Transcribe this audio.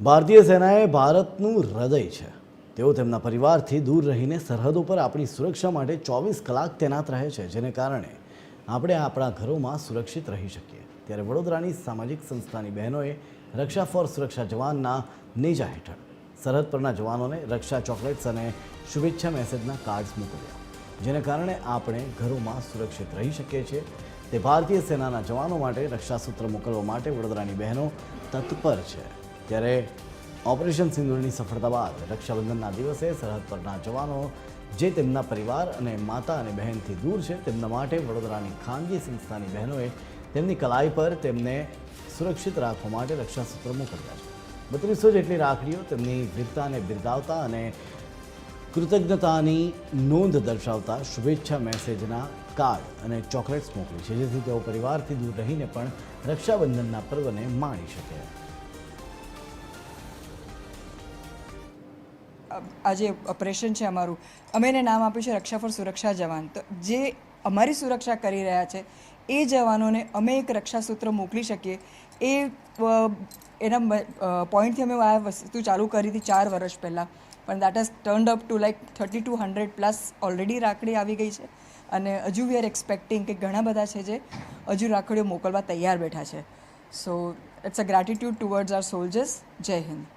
ભારતીય સેનાએ ભારતનું હૃદય છે। તેઓ તેમના પરિવારથી દૂર રહીને સરહદો પર આપણી સુરક્ષા માટે 24 કલાક તૈનાત રહે છે, જેને કારણે આપણે આપણા ઘરોમાં સુરક્ષિત રહી શકીએ। ત્યારે વડોદરાની સામાજિક સંસ્થાની બહેનોએ રક્ષા ફોર સુરક્ષા જવાનના નેજા હેઠળ સરહદ પરના જવાનોને રક્ષા ચોકલેટ્સ અને શુભેચ્છા મેસેજના કાર્ડ્સ મોકલ્યા, જેને કારણે આપણે ઘરોમાં સુરક્ષિત રહી શકીએ છીએ। તે ભારતીય સેનાના જવાનો માટે રક્ષાસૂત્ર મોકલવા માટે વડોદરાની બહેનો તત્પર છે। ત્યારે ઓપરેશન સિંદૂરની સફળતા બાદ રક્ષાબંધનના દિવસે સરહદ પરના જવાનો જે તેમના પરિવાર અને માતા અને બહેનથી દૂર છે, તેમના માટે વડોદરાની ખાનગી સંસ્થાની બહેનોએ તેમની કલાઈ પર તેમને સુરક્ષિત રાખવા માટે રક્ષાસૂત્ર મોકલ્યા છે। 3200 જેટલી રાખડીઓ તેમની વીરતાને બિરદાવતા અને કૃતજ્ઞતાની નોંધ દર્શાવતા શુભેચ્છા મેસેજના કાર્ડ અને ચોકલેટ્સ મોકલી છે, જેથી તેઓ પરિવારથી દૂર રહીને પણ રક્ષાબંધનના પર્વને માણી શકે। આજે ઓપરેશન છે અમારું, અમે એને નામ આપ્યું છે રક્ષા ફોર સુરક્ષા જવાન। તો જે અમારી સુરક્ષા કરી રહ્યા છે એ જવાનોને અમે એક રક્ષાસૂત્ર મોકલી શકીએ એ એના પોઈન્ટથી અમે આ વસ્તુ ચાલુ કરી હતી 4 વર્ષ પહેલાં, પણ that has turned up to like 3200 plus already રાખડી આવી ગઈ છે અને હજુ વી આર એક્સપેક્ટિંગ કે ઘણા બધા છે જે હજુ રાખડીઓ મોકલવા તૈયાર બેઠા છે। So it's a gratitude towards our soldiers. Jai Hind.